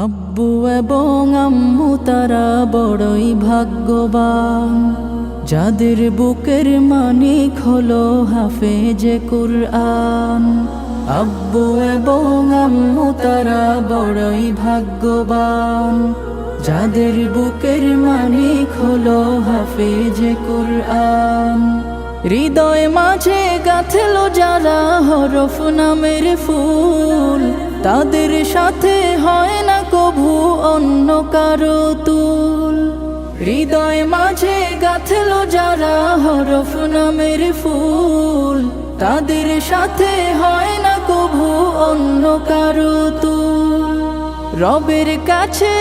আব্বু এবং আম্মু তারা বড়ই ভাগ্যবান, যাদের বুকের মানিক হলো হাফেজে কুরআন। আব্বু এবং আম্মু তারা বড়ই ভাগ্যবান, যাদের বুকের মানিক হলো হাফেজে কুরআন। হৃদয় মাঝে গাঁথলো যারা হরফ নামের ফুল, তাদের সাথে হয় না কভু অন্য কারো তুল। হৃদয় মাঝে গাঁথলো যারা হরফ নামের ফুল, তাদের সাথে হয় না কভু অন্য কারো তুল। রবের কাছে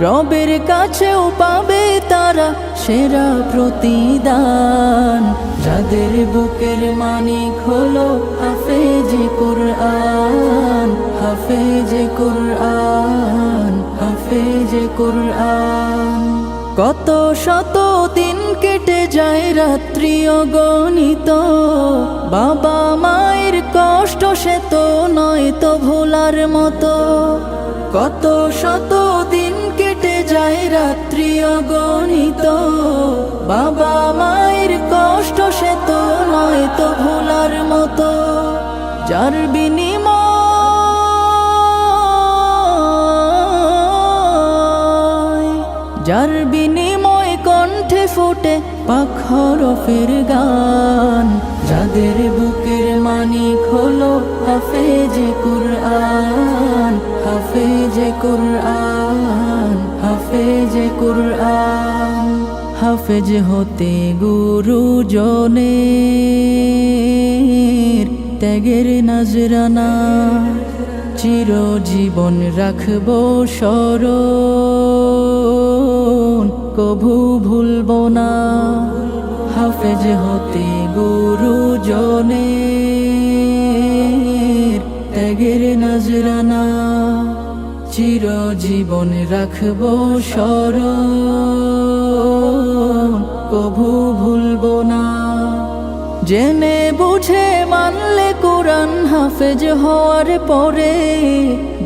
রবের কাছেও পাবে তারা সেরা প্রতিদান, যাদের বুকের মানিক হলো হাফেজে কুরআন। হাফেজে কুরআন, হাফেজে কুরআন। কত শত দিন কেটে যায় রাত্রি অগণিত, বাবা মায়ের কষ্ট সে তো নয় তো ভোলার মতো। কত শত দিন কেটে যায় রাত্রি অগণিত, বাবা মায়ের কষ্ট সে তো নয় তো ভোলার মতো। যার বিনিময় কণ্ঠে ফোটে পাক হরফের গান, যাদের বুকের মানিক হলো হাফেজে কুরআন। হাফেজে কুরআন, হাফেজে কুরআন। হাফেজ হতে গুরুজনের ত্যাগের নজরানা, চিরজীবন রাখবো স্মরণ, কভু ভুলবো না। হাফেজ হতে গুরুজনের ত্যাগের নজরানা, চিরজীবন রাখবো স্মরণ, কভু ভুলবো না। জেনে বুঝে মানলে কুরআন হাফেজ হওয়ার পরে,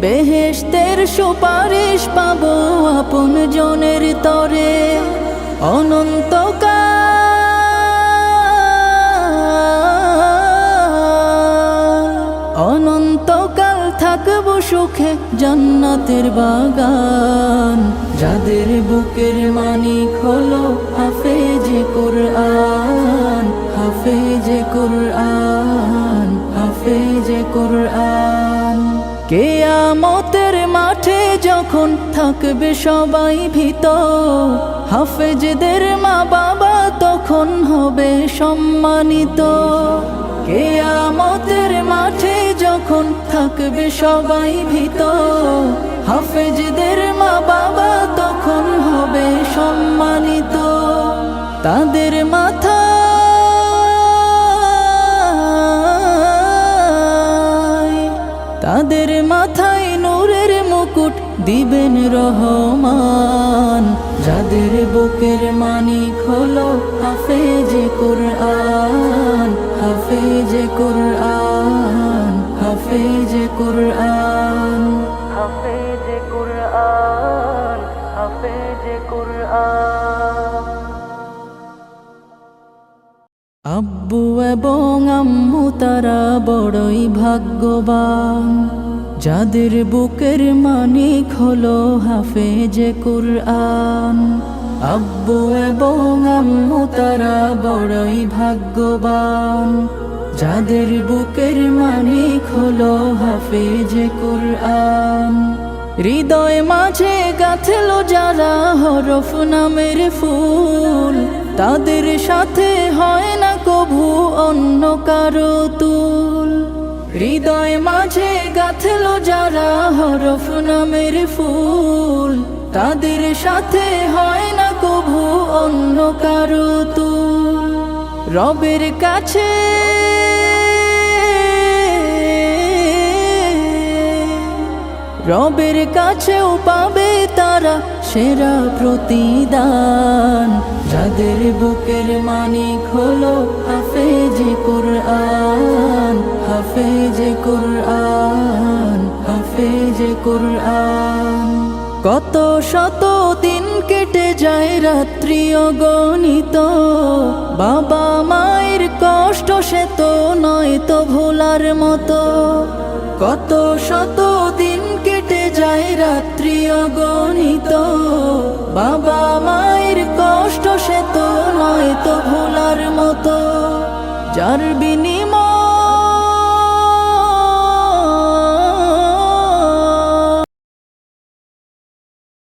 বেহেশতের সুপারিশ পাবো আপন জনের তরে। অনন্তকাল থাকবো সুখে জান্নাতের বাগান, যাদের বুকের মানিক হলো হাফেজে কুরআন। হাফেজে কুরআন, হাফেজে কুরআন। কিয়ামতের মাঠে যখন থাকবে সবাই ভীত, হাফেজদের মা বাবা তখন হবে সম্মানিত। কিয়ামতের মাঠে যখন থাকবে সবাই ভীত, হাফেজদের মা বাবা তখন হবে সম্মানিত। তাদের মাথায় নূরের মুকুট দিবেন রহমান, যাদের বুকের মানিক হলো হাফেজে কুরআন। হাফেজে কুরআন, হাফেজে কুরআন। হাফেজে কুরআন, হাফেজে কুরআন। আব্বু এবং আম্মু তারা বড়ই ভাগ্যবান, যাদের বুকের মানিক হলো হাফেজে কুরআন। আব্বু এবং আম্মু তারা বড়ই ভাগ্যবান, যাদের বুকের মানিক হলো হাফেজে কুরআন। হৃদয় মাঝে গাঁথলো যারা হরফ নামের ফুল, তাদের সাথে হয় না কভু অন্য কারো তুল। হৃদয় মাঝে গাঁথলো যারা হরফ নামের ফুল, তাদের সাথে হয় না কভু অন্য কারো তুল। রবের কাছে রবের কাছেও পাবে তারা সেরা প্রতিদান, যাদের বুকের মানিক হলো হাফেজে কুরআন। হাফেজে কুরআন, হাফেজে কুরআন। কত শত দিন কেটে যায় রাত্রি অগণিত, বাবা মায়ের কষ্ট সে তো নয় তো ভোলার মতো। কত শত দিন কেটে যায় রাত্রি অগণিত, বাবা মায়ের কষ্ট সে তো নয় তো ভোলার মতো। যার বিনিময়ে